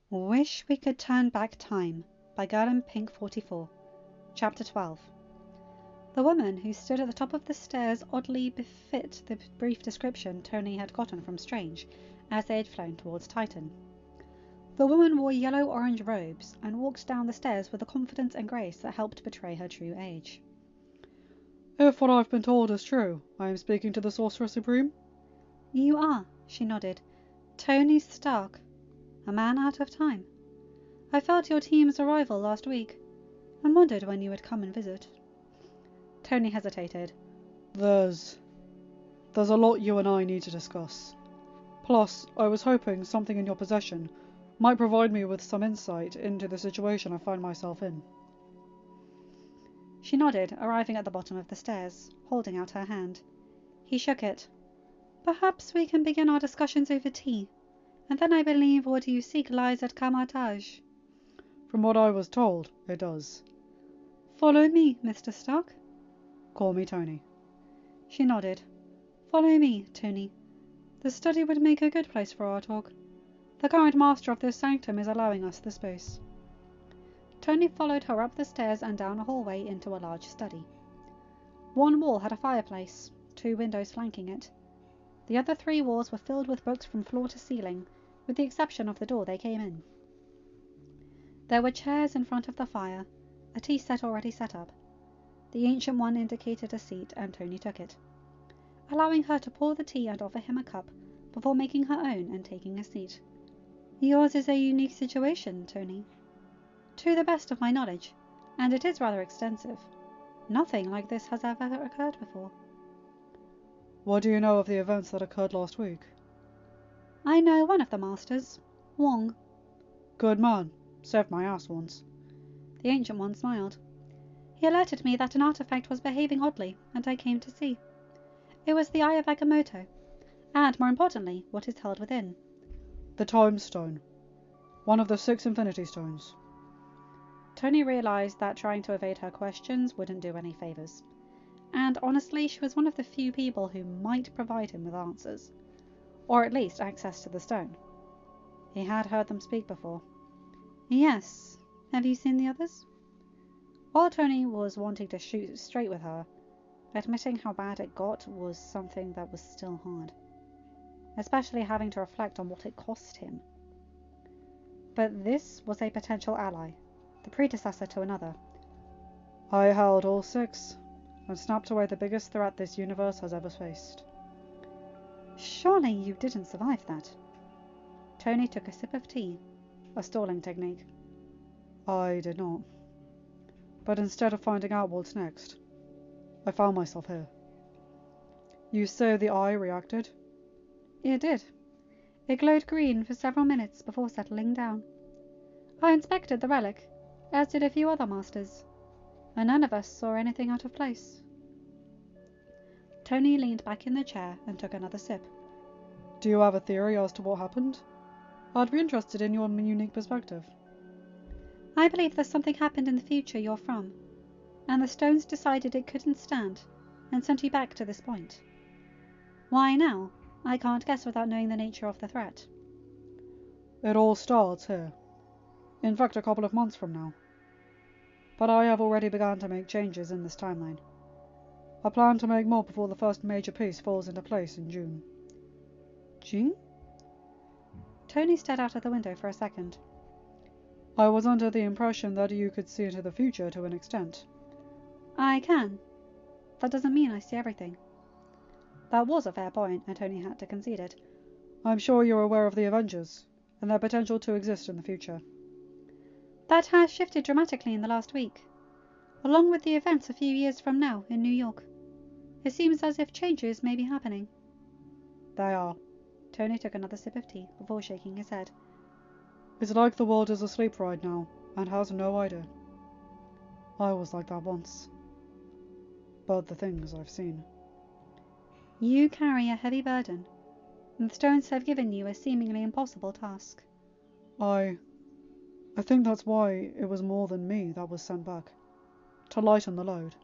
Wish We Could Turn Back Time by Girlinpink44. Chapter 12. The woman who stood at the top of the stairs oddly befit the brief description Tony had gotten from Strange as they had flown towards Titan. The woman wore yellow-orange robes and walked down the stairs with a confidence and grace that helped betray her true age. If what I've been told is true, I am speaking to the Sorcerer Supreme? You are, she nodded. Tony Stark. A man out of time. I felt your team's arrival last week, and wondered when you would come and visit. Tony hesitated. There's a lot you and I need to discuss. Plus, I was hoping something in your possession might provide me with some insight into the situation I find myself in. She nodded, arriving at the bottom of the stairs, holding out her hand. He shook it. Perhaps we can begin our discussions over tea. And then I believe what you seek lies at Kamartaj. From what I was told, it does. Follow me, Mr. Stark. Call me Tony. She nodded. Follow me, Tony. The study would make a good place for our talk. The current master of this sanctum is allowing us the space. Tony followed her up the stairs and down a hallway into a large study. One wall had a fireplace, 2 windows flanking it. The other 3 walls were filled with books from floor to ceiling, with the exception of the door they came in. There were chairs in front of the fire, a tea set already set up. The ancient one indicated a seat, and Tony took it, allowing her to pour the tea and offer him a cup before making her own and taking a seat. Yours is a unique situation, Tony. To the best of my knowledge, and it is rather extensive. Nothing like this has ever occurred before. What do you know of the events that occurred last week? I know one of the masters, Wong. Good man. Saved my ass once. The ancient one smiled. He alerted me that an artifact was behaving oddly, and I came to see. It was the Eye of Agamotto, and, more importantly, what is held within. The Time Stone. One of the 6 Infinity Stones. Tony realized that trying to evade her questions wouldn't do any favors. And honestly, she was one of the few people who might provide him with answers. Or at least access to the stone. He had heard them speak before. Yes. Have you seen the others? While Tony was wanting to shoot straight with her, admitting how bad it got was something that was still hard. Especially having to reflect on what it cost him. But this was a potential ally, the predecessor to another. I held all 6, and snapped away the biggest threat this universe has ever faced. Surely you didn't survive that. Tony took a sip of tea, a stalling technique. I did not. But instead of finding out what's next, I found myself here. You say the eye reacted? It did. It glowed green for several minutes before settling down. I inspected the relic, as did a few other masters, and none of us saw anything out of place. Tony leaned back in the chair and took another sip. Do you have a theory as to what happened? I'd be interested in your unique perspective. I believe there's something happened in the future you're from, and the stones decided it couldn't stand and sent you back to this point. Why now? I can't guess without knowing the nature of the threat. It all starts here. In fact, a couple of months from now. But I have already begun to make changes in this timeline. I plan to make more before the first major piece falls into place in June. June? Tony stared out of the window for a second. I was under the impression that you could see into the future to an extent. I can. That doesn't mean I see everything. That was a fair point, and Tony had to concede it. I'm sure you're aware of the Avengers, and their potential to exist in the future. That has shifted dramatically in the last week, along with the events a few years from now in New York. It seems as if changes may be happening. They are. Tony took another sip of tea before shaking his head. It's like the world is asleep right now, and has no idea. I was like that once. But the things I've seen. You carry a heavy burden, and the stones have given you a seemingly impossible task. I think that's why it was more than me that was sent back. To lighten the load.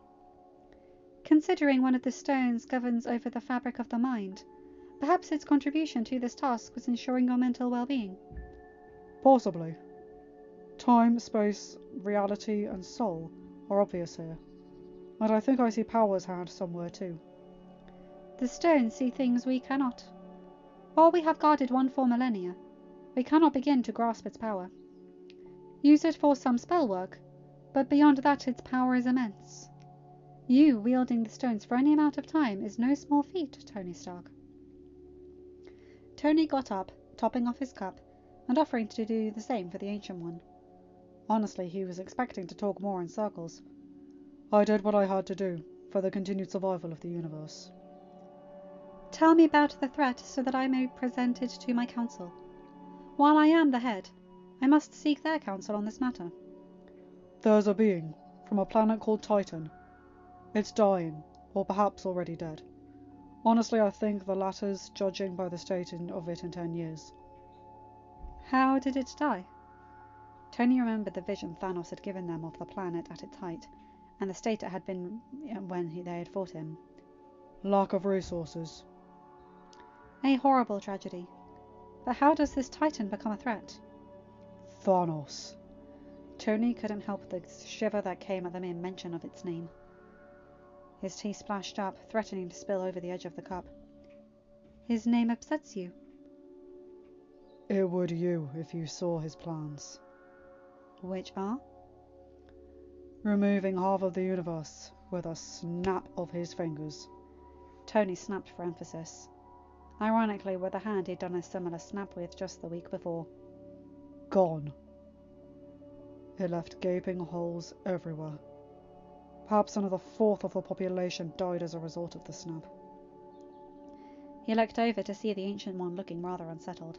Considering one of the stones governs over the fabric of the mind, perhaps its contribution to this task was ensuring your mental well-being. Possibly. Time, space, reality, and soul are obvious here. And I think I see Power's hand somewhere too. The stones see things we cannot. While we have guarded one for millennia, we cannot begin to grasp its power. Use it for some spell work, but beyond that its power is immense. You wielding the stones for any amount of time is no small feat, Tony Stark. Tony got up, topping off his cup, and offering to do the same for the Ancient One. Honestly, he was expecting to talk more in circles. I did what I had to do for the continued survival of the universe. Tell me about the threat so that I may present it to my council. While I am the head, I must seek their counsel on this matter. There's a being from a planet called Titan. It's dying, or perhaps already dead. Honestly, I think the latter's, judging by the state of it in 10 years. How did it die? Tony remembered the vision Thanos had given them of the planet at its height, and the state it had been when they had fought him. Lack of resources. A horrible tragedy. But how does this Titan become a threat? Thanos. Tony couldn't help the shiver that came at the mere mention of its name. His tea splashed up, threatening to spill over the edge of the cup. His name upsets you? It would you if you saw his plans. Which are? Removing half of the universe with a snap of his fingers. Tony snapped for emphasis. Ironically, with the hand he'd done a similar snap with just the week before. Gone. It left gaping holes everywhere. Perhaps another fourth of the population died as a result of the snap. He looked over to see the Ancient One looking rather unsettled,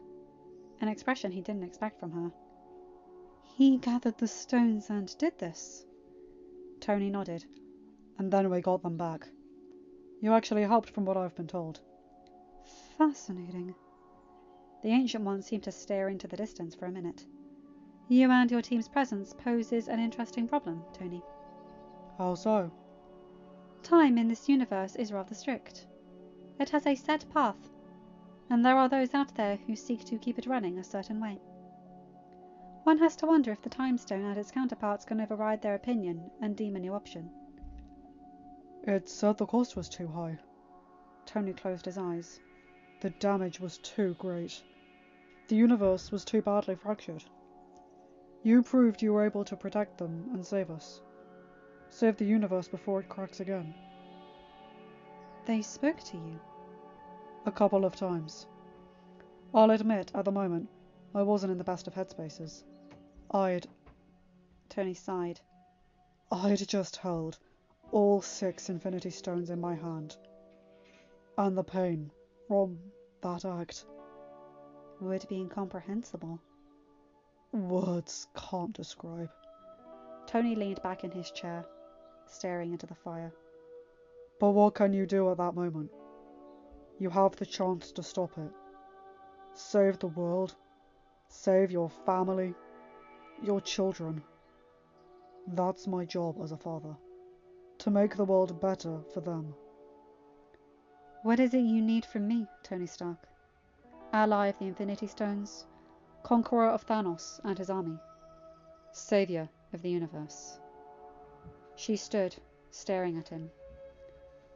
an expression he didn't expect from her. He gathered the stones and did this? Tony nodded. And then we got them back. You actually helped from what I've been told. Fascinating. The Ancient One seemed to stare into the distance for a minute. You and your team's presence poses an interesting problem, Tony. How so? Time in this universe is rather strict. It has a set path, and there are those out there who seek to keep it running a certain way. One has to wonder if the Time Stone and its counterparts can override their opinion and deem a new option. It said the cost was too high. Tony closed his eyes. The damage was too great. The universe was too badly fractured. You proved you were able to protect them and save us. Save the universe before it cracks again. They spoke to you? A couple of times. I'll admit, at the moment, I wasn't in the best of headspaces. Tony sighed. I'd just held all 6 Infinity Stones in my hand. And the pain from that act would be incomprehensible. Words can't describe. Tony leaned back in his chair, staring into the fire. But what can you do at that moment? You have the chance to stop it. Save the world. Save your family. Your children. That's my job as a father. To make the world better for them. What is it you need from me, Tony Stark? Ally of the Infinity Stones, conqueror of Thanos and his army, savior of the universe. She stood, staring at him.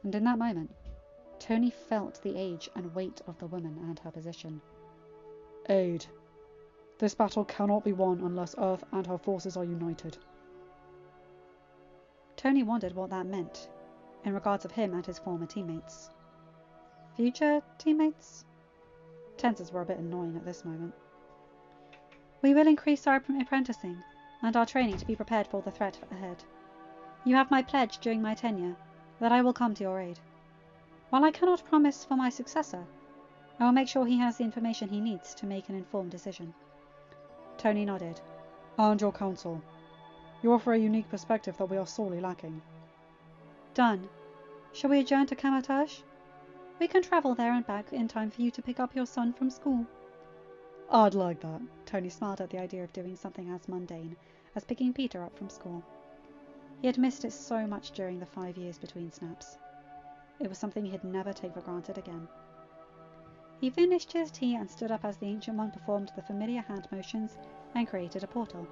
And in that moment, Tony felt the age and weight of the woman and her position. Aid. This battle cannot be won unless Earth and her forces are united. Tony wondered what that meant, in regards of him and his former teammates. Future teammates? Tenses were a bit annoying at this moment. We will increase our apprenticing and our training to be prepared for the threat ahead. You have my pledge during my tenure that I will come to your aid. While I cannot promise for my successor, I will make sure he has the information he needs to make an informed decision. Tony nodded. And your counsel. You offer a unique perspective that we are sorely lacking. Done. Shall we adjourn to Kamatage? We can travel there and back in time for you to pick up your son from school. I'd like that. Tony smiled at the idea of doing something as mundane as picking Peter up from school. He had missed it so much during the 5 years between snaps. It was something he'd never take for granted again. He finished his tea and stood up as the Ancient One performed the familiar hand motions and created a portal.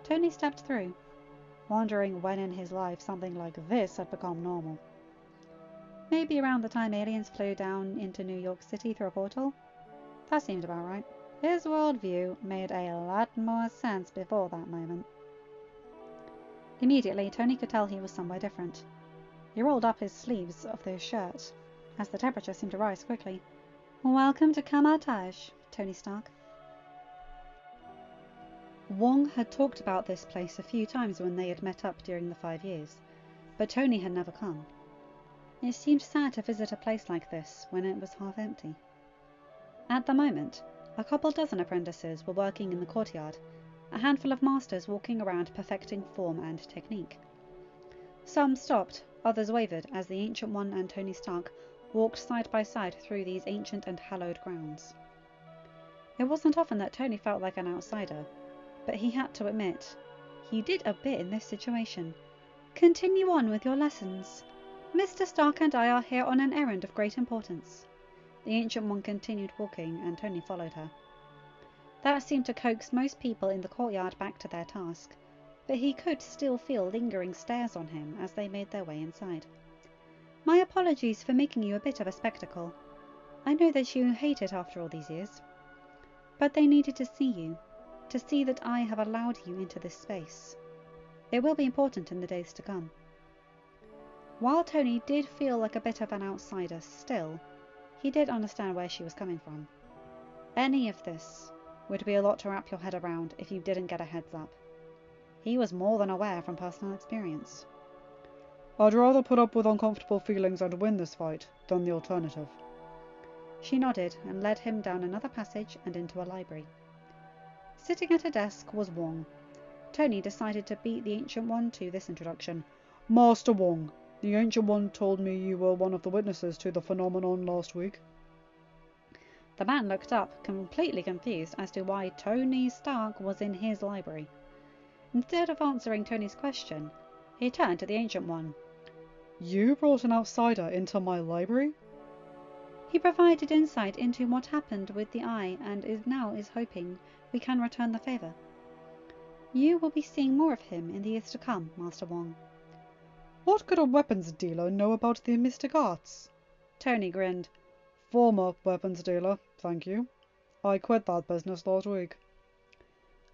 Tony stepped through, wondering when in his life something like this had become normal. Maybe around the time aliens flew down into New York City through a portal? That seemed about right. His worldview made a lot more sense before that moment. Immediately, Tony could tell he was somewhere different. He rolled up his sleeves of his shirt, as the temperature seemed to rise quickly. "Welcome to Kamatage, Tony Stark." Wong had talked about this place a few times when they had met up during the 5 years, but Tony had never come. It seemed sad to visit a place like this when it was half empty. At the moment, a couple dozen apprentices were working in the courtyard, a handful of masters walking around perfecting form and technique. Some stopped, others wavered as the Ancient One and Tony Stark walked side by side through these ancient and hallowed grounds. It wasn't often that Tony felt like an outsider, but he had to admit, he did a bit in this situation. "Continue on with your lessons. Mr. Stark and I are here on an errand of great importance." The Ancient One continued walking, and Tony followed her. That seemed to coax most people in the courtyard back to their task, but he could still feel lingering stares on him as they made their way inside. "My apologies for making you a bit of a spectacle. I know that you hate it after all these years. But they needed to see you, to see that I have allowed you into this space. It will be important in the days to come." While Tony did feel like a bit of an outsider still, he did understand where she was coming from. Any of this would be a lot to wrap your head around if you didn't get a heads up. He was more than aware from personal experience. "I'd rather put up with uncomfortable feelings and win this fight than the alternative." She nodded and led him down another passage and into a library. Sitting at a desk was Wong. Tony decided to beat the Ancient One to this introduction. "Master Wong, the Ancient One told me you were one of the witnesses to the phenomenon last week." The man looked up, completely confused as to why Tony Stark was in his library. Instead of answering Tony's question, he turned to the Ancient One. "You brought an outsider into my library?" "He provided insight into what happened with the eye and is hoping we can return the favour. You will be seeing more of him in the years to come, Master Wong." "What could a weapons dealer know about the mystic arts?" Tony grinned. "Former weapons dealer, thank you. I quit that business last week."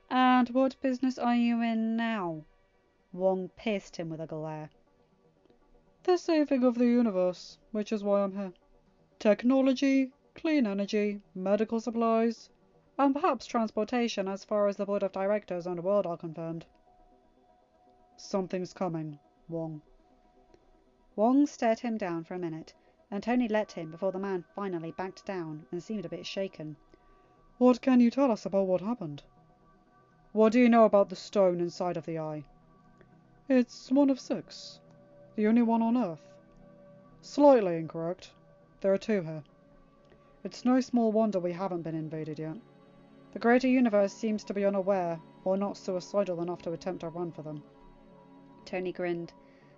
"And what business are you in now?" Wong pierced him with a glare. "The saving of the universe, which is why I'm here. Technology, clean energy, medical supplies, and perhaps transportation as far as the board of directors and world are confirmed." "Something's coming, Wong." Wong stared him down for a minute, and Tony let him before the man finally backed down and seemed a bit shaken. "What can you tell us about what happened? What do you know about the stone inside of the eye?" "It's one of 6. The only one on Earth." "Slightly incorrect. There are 2 here. It's no small wonder we haven't been invaded yet. The greater universe seems to be unaware or not suicidal enough to attempt a run for them." Tony grinned,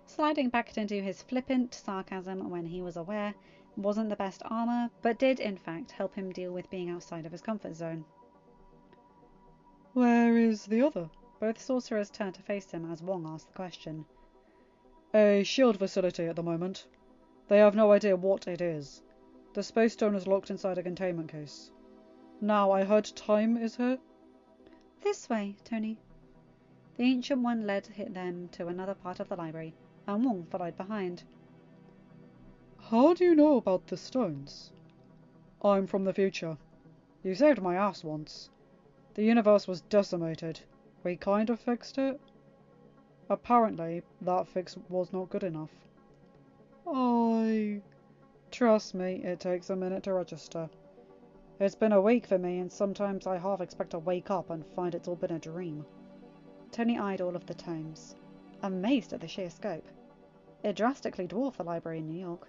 sliding back into his flippant sarcasm when he was aware it wasn't the best armour, but did in fact help him deal with being outside of his comfort zone. "Where is the other?" Both sorcerers turned to face him as Wong asked the question. "A shield facility at the moment. They have no idea what it is. The space stone is locked inside a containment case. Now, I heard time is here?" "This way, Tony." The Ancient One led them to another part of the library, and Wong followed behind. "How do you know about the stones?" "I'm from the future. You saved my ass once. The universe was decimated. We kind of fixed it. Apparently, that fix was not good enough." Trust me, it takes a minute to register. It's been a week for me, and sometimes I half expect to wake up and find it's all been a dream." Tony eyed all of the tomes, amazed at the sheer scope. It drastically dwarfed the library in New York.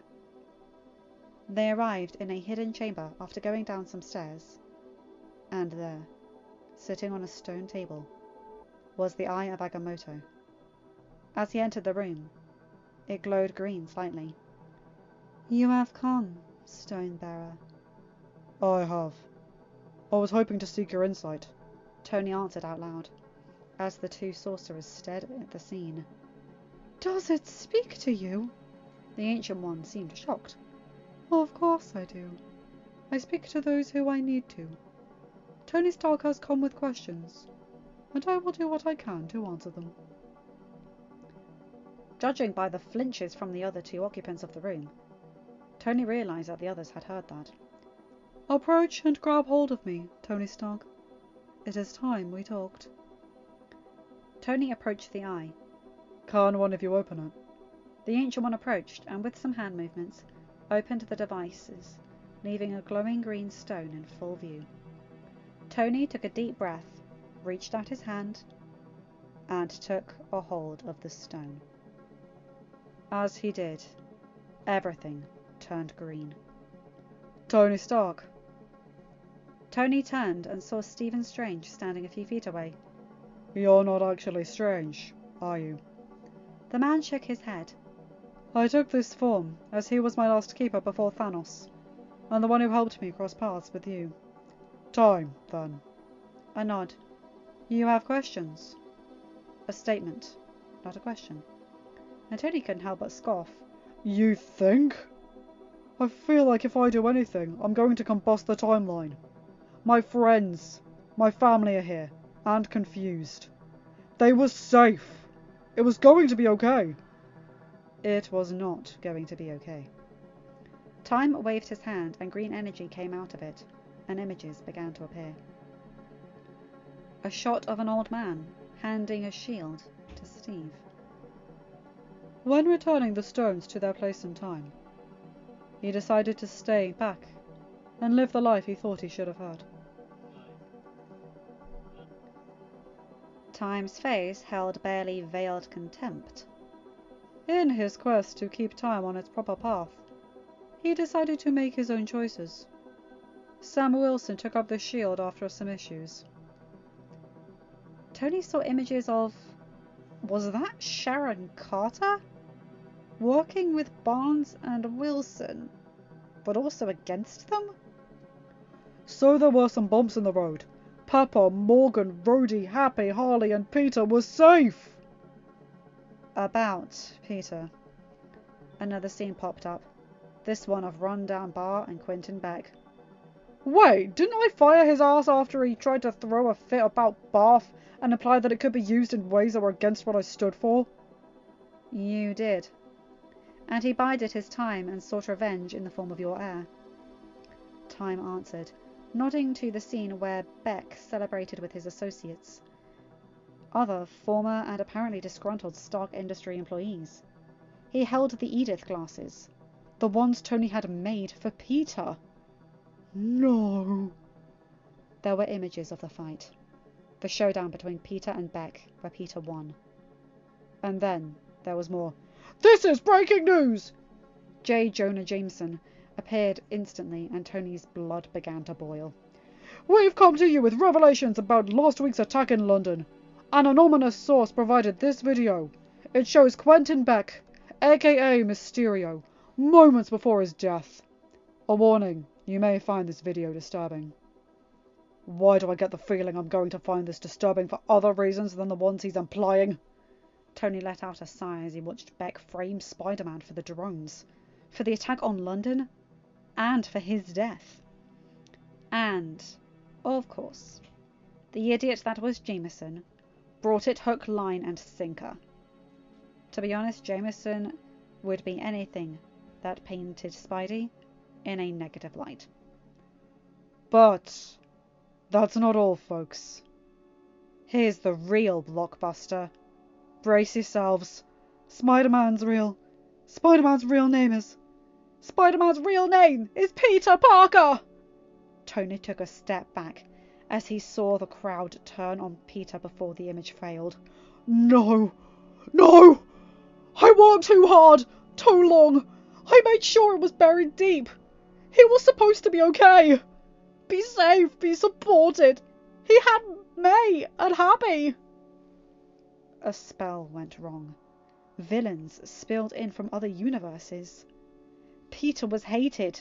They arrived in a hidden chamber after going down some stairs, and there, sitting on a stone table, was the eye of Agamotto. As he entered the room, it glowed green slightly. "You have come, Stone Bearer." I have. I was hoping to seek your insight. Tony answered out loud, as the two sorcerers stared at the scene. Does it speak to you? The Ancient One seemed shocked. Of course I do. I speak to those who I need to. Tony Stark has come with questions, and I will do what I can to answer them. Judging by the flinches from the other two occupants of the room, Tony realised that the others had heard that. Approach and grab hold of me, Tony Stark. It is time we talked. Tony approached the eye. Can one of you open it? The Ancient One approached, and with some hand movements, opened the devices, leaving a glowing green stone in full view. Tony took a deep breath, reached out his hand, and took a hold of the stone. As he did, everything turned green. Tony Stark. Tony turned and saw Stephen Strange standing a few feet away. You're not actually Strange, are you? The man shook his head. I took this form, as he was my last keeper before Thanos, and the one who helped me cross paths with you. Time, then. A nod. You have questions? A statement, not a question. And Tony couldn't help but scoff. You think? I feel like if I do anything, I'm going to combust the timeline. My friends, my family are here, and confused. They were safe. It was going to be okay. It was not going to be okay. Time waved his hand and green energy came out of it, and images began to appear. A shot of an old man handing a shield to Steve. When returning the stones to their place in time, he decided to stay back and live the life he thought he should have had. Time's face held barely veiled contempt. In his quest to keep time on its proper path, he decided to make his own choices. Sam Wilson took up the shield after some issues. Tony saw images of... was that Sharon Carter? Working with Barnes and Wilson, but also against them? So there were some bumps in the road. Pepper, Morgan, Rhodey, Happy, Harley and Peter were safe! About Peter. Another scene popped up. This one of Rundown Bar and Quentin Beck. Wait, didn't I fire his ass after he tried to throw a fit about Bath and imply that it could be used in ways that were against what I stood for? You did. And he bided his time and sought revenge in the form of your heir. Time answered, nodding to the scene where Beck celebrated with his associates. Other former and apparently disgruntled Stark Industry employees. He held the Edith glasses, the ones Tony had made for Peter. No. There were images of the fight. The showdown between Peter and Beck, where Peter won. And then there was more. This is breaking news! J. Jonah Jameson appeared instantly and Tony's blood began to boil. We've come to you with revelations about last week's attack in London. An anonymous source provided this video. It shows Quentin Beck, aka Mysterio, moments before his death. A warning, you may find this video disturbing. Why do I get the feeling I'm going to find this disturbing for other reasons than the ones he's implying? Tony let out a sigh as he watched Beck frame Spider-Man for the drones, for the attack on London, and for his death. And, of course, the idiot that was Jameson brought it hook, line and sinker. To be honest, Jameson would be anything that painted Spidey in a negative light. But that's not all, folks. Here's the real blockbuster. Brace yourselves. Spider-Man's real name is Peter Parker! Tony took a step back as he saw the crowd turn on Peter before the image failed. No! No! I worked too hard, too long. I made sure it was buried deep. He was supposed to be okay. Be safe, be supported. He had May and Happy. A spell went wrong. Villains spilled in from other universes. Peter was hated,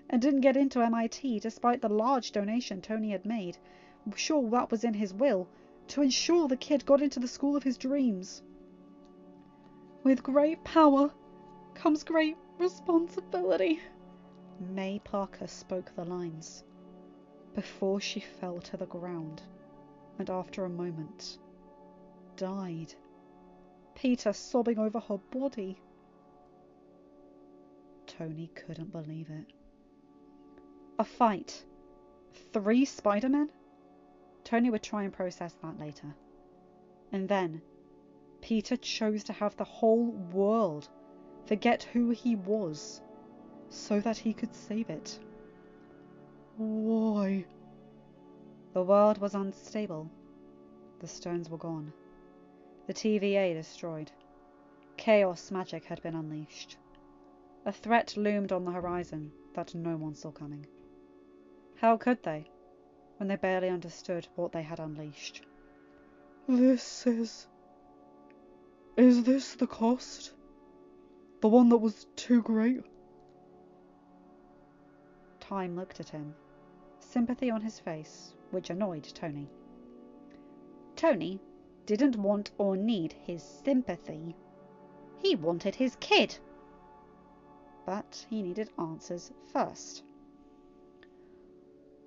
and didn't get into MIT despite the large donation Tony had made. Sure, that was in his will, to ensure the kid got into the school of his dreams. With great power comes great responsibility. May Parker spoke the lines before she fell to the ground, and after a moment died, Peter sobbing over her body. Tony couldn't believe it. A fight? 3 Spider-Men? Tony would try and process that later. And then, Peter chose to have the whole world forget who he was, so that he could save it. Why? The world was unstable. The stones were gone. The TVA destroyed. Chaos magic had been unleashed. A threat loomed on the horizon that no one saw coming. How could they, when they barely understood what they had unleashed? Is this the cost? The one that was too great? Time looked at him, sympathy on his face, which annoyed Tony. Tony didn't want or need his sympathy. He wanted his kid. But he needed answers first.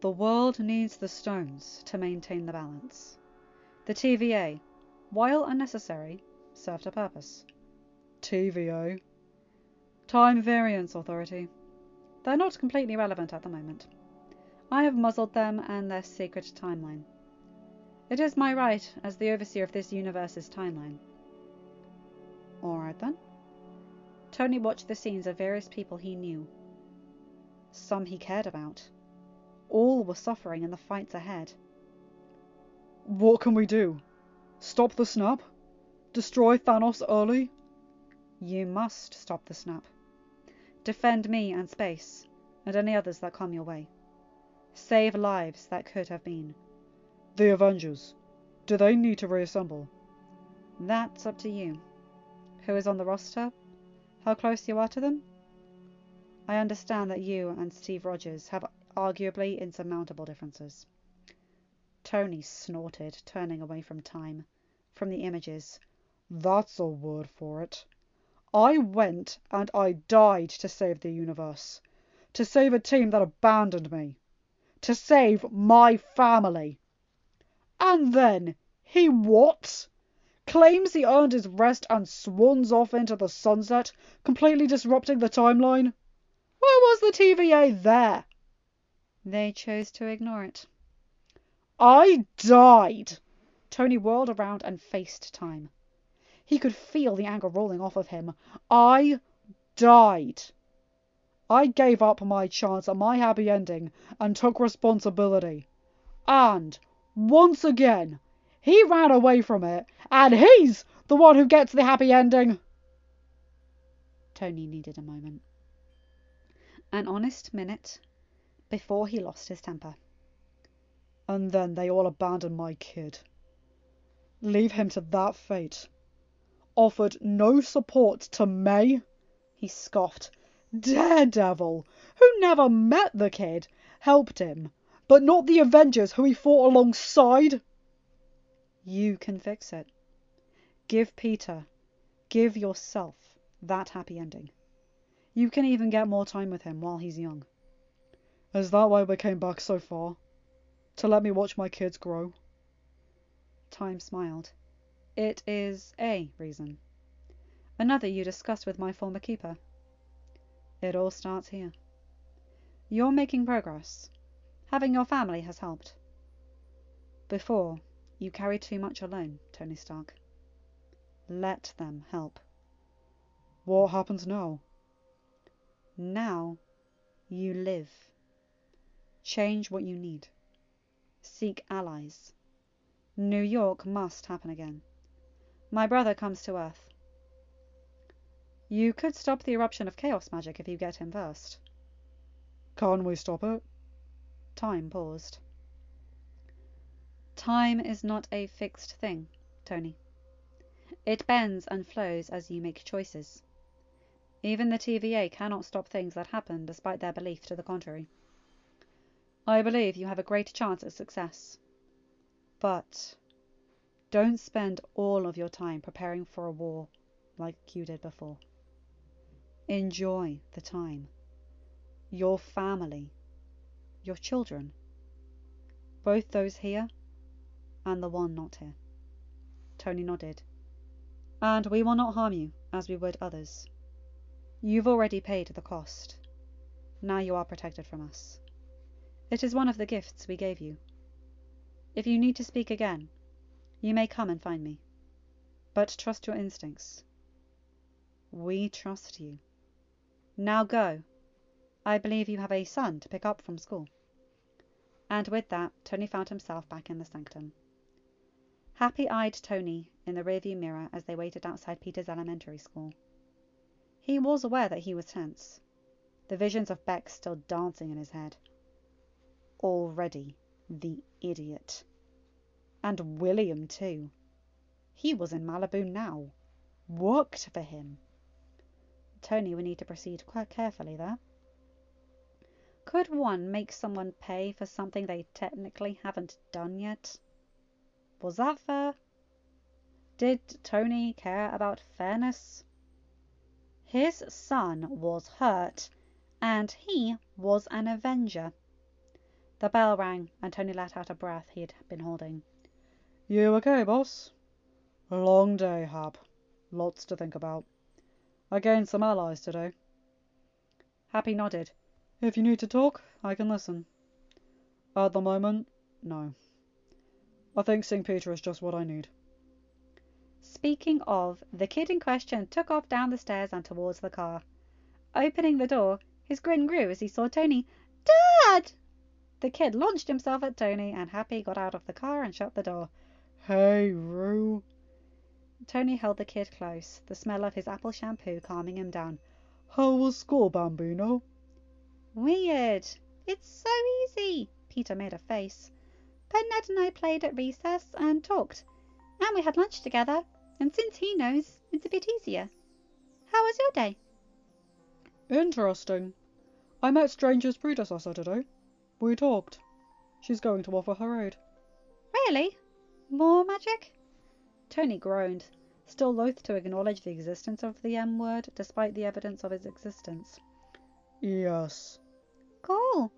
The world needs the stones to maintain the balance. The TVA, while unnecessary, served a purpose. TVA? Time Variance Authority. They're not completely relevant at the moment. I have muzzled them and their sacred timeline. It is my right as the overseer of this universe's timeline. Alright then. Tony watched the scenes of various people he knew. Some he cared about. All were suffering in the fights ahead. What can we do? Stop the snap? Destroy Thanos early? You must stop the snap. Defend me and space, and any others that come your way. Save lives that could have been. The Avengers. Do they need to reassemble? That's up to you. Who is on the roster? How close you are to them? I understand that you and Steve Rogers have arguably insurmountable differences. Tony snorted, turning away from time, from the images. That's a word for it. I went and I died to save the universe. To save a team that abandoned me. To save my family. And then, he what? Claims he earned his rest and swans off into the sunset, completely disrupting the timeline. Where was the TVA there? They chose to ignore it. I died! Tony whirled around and faced time. He could feel the anger rolling off of him. I died. I gave up my chance at my happy ending and took responsibility. And, once again, he ran away from it, and he's the one who gets the happy ending. Tony needed a moment. An honest minute before he lost his temper. And then they all abandoned my kid. Leave him to that fate. Offered no support to May? He scoffed. Daredevil, who never met the kid, helped him, but not the Avengers who he fought alongside. You can fix it. Give Peter, give yourself that happy ending. You can even get more time with him while he's young. Is that why we came back so far? To let me watch my kids grow? Time smiled. It is a reason. Another you discussed with my former keeper. It all starts here. You're making progress. Having your family has helped. Before, you carried too much alone, Tony Stark. Let them help. What happens now? Now, you live. Change what you need. Seek allies. New York must happen again. My brother comes to Earth. You could stop the eruption of chaos magic if you get him first. Can we stop it? Time paused. Time is not a fixed thing, Tony. It bends and flows as you make choices. Even the TVA cannot stop things that happen despite their belief to the contrary. I believe you have a great chance at success. But don't spend all of your time preparing for a war like you did before. Enjoy the time. Your family. Your children. Both those here and the one not here. Tony nodded. And we will not harm you as we would others. You've already paid the cost. Now you are protected from us. It is one of the gifts we gave you. If you need to speak again, you may come and find me. But trust your instincts. We trust you. Now go. I believe you have a son to pick up from school. And with that, Tony found himself back in the sanctum. Happy-eyed Tony in the rearview mirror as they waited outside Peter's elementary school. He was aware that he was tense, the visions of Beck still dancing in his head. Already, the idiot. And William, too. He was in Malibu now. Worked for him. Tony would need to proceed quite carefully there. Could one make someone pay for something they technically haven't done yet? Was that fair? Did Tony care about fairness? His son was hurt, and he was an avenger. The bell rang, and Tony let out a breath he had been holding. You okay, boss? A long day, Hap. Lots to think about. I gained some allies today. Happy nodded. If you need to talk, I can listen. At the moment, no. I think seeing Peter is just what I need. Speaking of, the kid in question took off down the stairs and towards the car. Opening the door, his grin grew as he saw Tony. Dad! The kid launched himself at Tony, and Happy got out of the car and shut the door. Hey, Roo. Tony held the kid close, the smell of his apple shampoo calming him down. How was school, Bambino? Weird. It's so easy. Peter made a face. But Ned and I played at recess and talked. And we had lunch together. And since he knows, it's a bit easier. How was your day? Interesting. I met Stranger's predecessor today. We talked. She's going to offer her aid. Really? More magic? Tony groaned, still loath to acknowledge the existence of the M word, despite the evidence of its existence. Yes. Cool.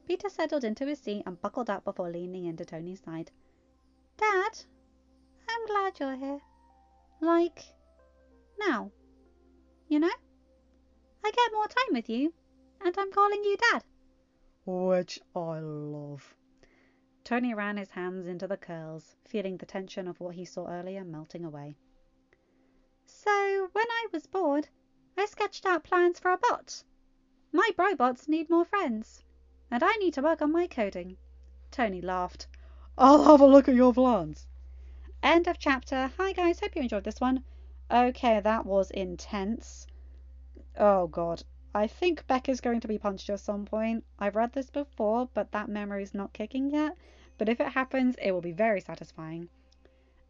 Peter settled into his seat and buckled up before leaning into Tony's side. Dad, I'm glad you're here. Like, now. You know? I get more time with you, and I'm calling you Dad. Which I love. Tony ran his hands into the curls, feeling the tension of what he saw earlier melting away. So, when I was bored, I sketched out plans for a bot. My robots need more friends, and I need to work on my coding. Tony laughed. I'll have a look at your plans. End of chapter. Hi guys, hope you enjoyed this one. Okay, that was intense. Oh god. I think Beck is going to be punched at some point. I've read this before, but that memory is not kicking yet. But if it happens, it will be very satisfying.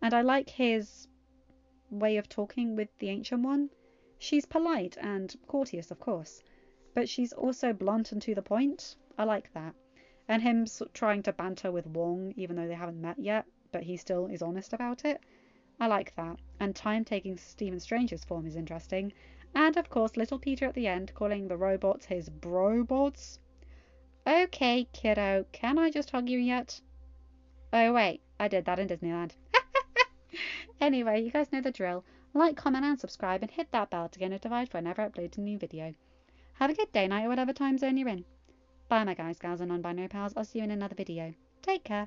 And I like his way of talking with the Ancient One. She's polite and courteous, of course, but she's also blunt and to the point. I like that. And him trying to banter with Wong, even though they haven't met yet, but he still is honest about it. I like that. And time taking Stephen Strange's form is interesting. And of course, little Peter at the end calling the robots his brobots. Okay, kiddo, can I just hug you yet? Oh wait, I did that in Disneyland. Anyway, you guys know the drill. Like, comment and subscribe and hit that bell to get notified whenever I upload a new video. Have a good day, night, or whatever time zone you're in. Bye my guys, gals and non-binary pals. I'll see you in another video. Take care.